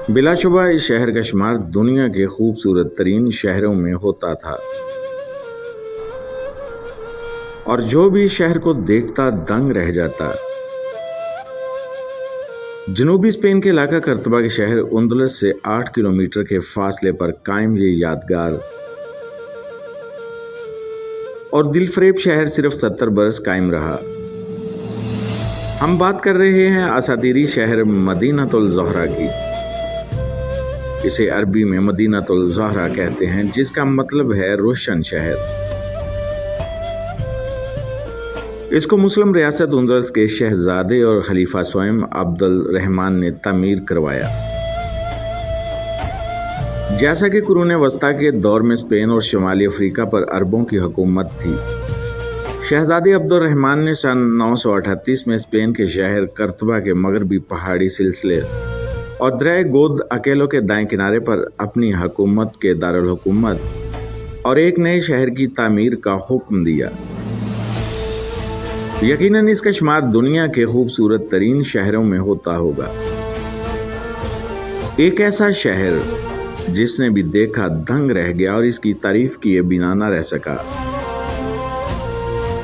بلا شبہ اس شہر کا شمار دنیا کے خوبصورت ترین شہروں میں ہوتا تھا، اور جو بھی شہر کو دیکھتا دنگ رہ جاتا۔ جنوبی اسپین کے علاقہ کرتبہ کے شہر اندلس سے 8 کلومیٹر کے فاصلے پر قائم یہ یادگار اور دل فریب شہر صرف 70 برس قائم رہا۔ ہم بات کر رہے ہیں اساطیری شہر مدینۃ الزہرا کی۔ اسے عربی میں مدینۃ الزہرا کہتے ہیں، جس کا مطلب ہے روشن شہر۔ اس کو مسلم ریاست اندلس کے شہزادے اور خلیفہ سوئم عبد الرحمن نے تعمیر کروایا۔ جیسا کہ قرون وسطیٰ کے دور میں اسپین اور شمالی افریقہ پر عربوں کی حکومت تھی، شہزادے عبد الرحمن نے سن 938 میں اسپین کے شہر کرتبہ کے مغربی پہاڑی سلسلے اور دریائے گود اکیلو کے دائیں کنارے پر اپنی حکومت کے دارالحکومت اور ایک نئے شہر کی تعمیر کا حکم دیا۔ یقیناً اس کا شمار دنیا کے خوبصورت ترین شہروں میں ہوتا ہوگا۔ ایک ایسا شہر جس نے بھی دیکھا دنگ رہ گیا اور اس کی تعریف کیے بنا نہ رہ سکا۔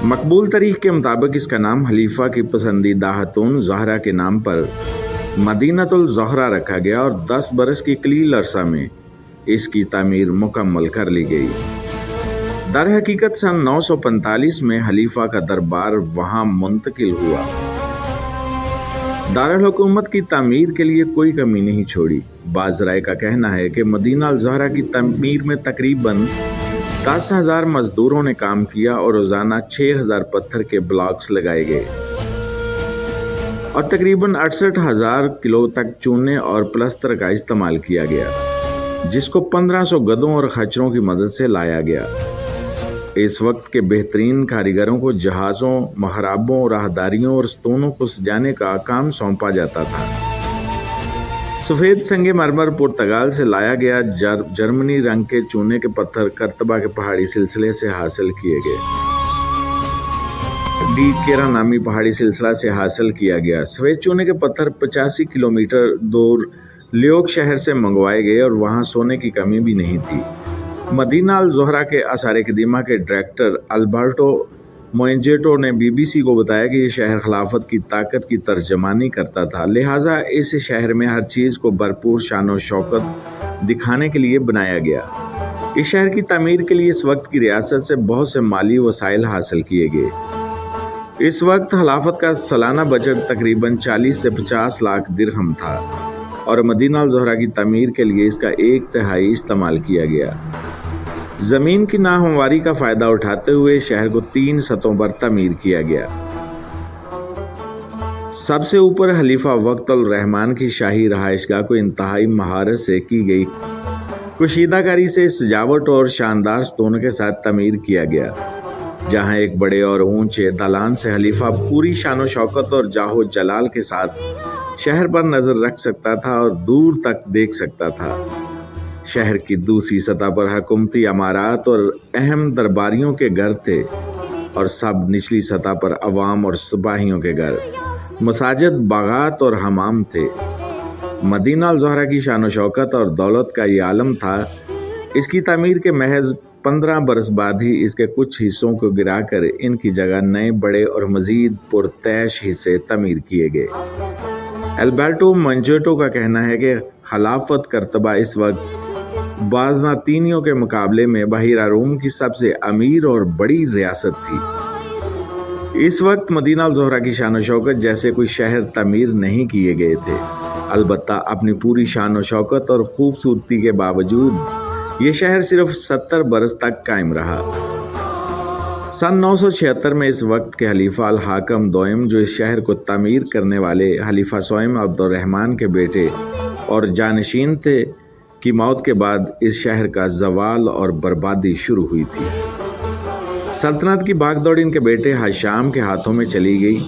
مقبول تاریخ کے مطابق اس کا نام خلیفہ کی پسندیدہ خاتون زہرا کے نام پر مدینۃ الزہرا رکھا گیا، اور 10 برس کی قلیل عرصہ میں اس کی تعمیر مکمل کر لی گئی۔ در حقیقت سن 945 میں خلیفہ کا دربار وہاں منتقل ہوا۔ دارالحکومت کی تعمیر کے لیے کوئی کمی نہیں چھوڑی۔ بعض ذرائع کا کہنا ہے کہ مدینہ الزہرا کی تعمیر میں تقریباً 10,000 مزدوروں نے کام کیا اور روزانہ 6,000 پتھر کے بلاکس لگائے گئے، اور تقریباً 68,000 کلو تک چونے اور پلستر کا استعمال کیا گیا، جس کو 1500 گدھوں اور خچروں کی مدد سے لایا گیا۔ اس وقت کے بہترین کاریگروں کو جہازوں، محرابوں، راہداریوں اور ستونوں کو سجانے کا کام سونپا جاتا تھا۔ سفید سنگ مرمر پرتگال سے لایا گیا جرمنی رنگ کے چونے کے پتھر کرتبہ کے پہاڑی سلسلے سے حاصل کیے گئے۔ ڈی کیرا نامی پہاڑی سلسلہ سے حاصل کیا گیا۔ سفید چونے کے پتھر 85 کلومیٹر دور لیوک شہر سے منگوائے گئے، اور وہاں سونے کی کمی بھی نہیں تھی۔ مدینہ الزہرا کے آثار قدیمہ کے ڈائریکٹر البرٹو موئنجیٹو نے BBC کو بتایا کہ یہ شہر خلافت کی طاقت کی ترجمانی کرتا تھا، لہٰذا اس شہر میں ہر چیز کو بھرپور شان و شوکت دکھانے کے لیے بنایا گیا۔ اس شہر کی تعمیر کے لیے اس وقت کی ریاست سے بہت سے مالی وسائل حاصل کیے گئے۔ اس وقت خلافت کا سالانہ بجٹ تقریباً 40 سے 50 لاکھ درہم تھا، اور مدینہ الزہرا کی تعمیر کے لیے اس کا 1/3 استعمال کیا گیا۔ زمین کی ناہمواری کا فائدہ اٹھاتے ہوئے شہر کو 3 سطحوں پر تعمیر کیا گیا۔ سب سے اوپر خلیفہ وقت الرحمن کی شاہی رہائش گاہ کو انتہائی مہارت سے کی گئی کشیدہ کاری سے سجاوٹ اور شاندار ستونوں کے ساتھ تعمیر کیا گیا، جہاں ایک بڑے اور اونچے دالان سے خلیفہ پوری شان و شوکت اور جاہ و جلال کے ساتھ شہر پر نظر رکھ سکتا تھا اور دور تک دیکھ سکتا تھا۔ شہر کی دوسری سطح پر حکومتی عمارات اور اہم درباریوں کے گھر تھے، اور سب نچلی سطح پر عوام اور سپاہیوں کے گھر، مساجد، باغات اور حمام تھے۔ مدینہ الزہرا کی شان و شوکت اور دولت کا یہ عالم تھا۔ اس کی تعمیر کے محض 15 برس بعد ہی اس کے کچھ حصوں کو گرا کر ان کی جگہ نئے بڑے اور مزید پرتعیش حصے تعمیر کیے گئے۔ البرٹو موئنجیٹو کا کہنا ہے کہ خلافت کرتبہ اس وقت بازنطینیوں کے مقابلے میں بحیرہ روم کی سب سے امیر اور بڑی ریاست تھی۔ اس وقت مدینہ الزہرا کی شان و شوکت جیسے کوئی شہر تعمیر نہیں کیے گئے تھے، البتہ اپنی پوری شان و شوکت اور خوبصورتی کے باوجود یہ شہر صرف 70 برس تک قائم رہا۔ سن 976 میں اس وقت کے خلیفہ الحاکم دوئم، جو اس شہر کو تعمیر کرنے والے خلیفہ سوئم عبد الرحمن کے بیٹے اور جانشین تھے، کی موت کے بعد اس شہر کا زوال اور بربادی شروع ہوئی تھی۔ سلطنت کی بھاگ دوڑ ان کے بیٹے ہشام کے ہاتھوں میں چلی گئی،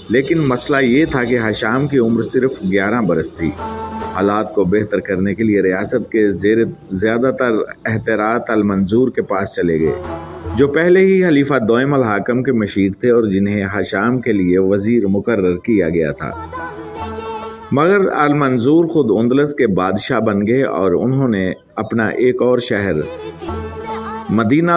لیکن مسئلہ یہ تھا کہ ہشام کی عمر صرف 11 برس تھی۔ حالات کو بہتر کرنے کے لیے ریاست کے زیادہ تر اختیارات المنظور کے پاس چلے گئے، جو پہلے ہی خلیفہ دوئم الحاکم کے مشیر تھے اور جنہیں ہشام کے لیے وزیر مقرر کیا گیا تھا۔ مگر المنظور خود اندلس کے بادشاہ بن گئے اور انہوں نے اپنا ایک اور شہر مدینہ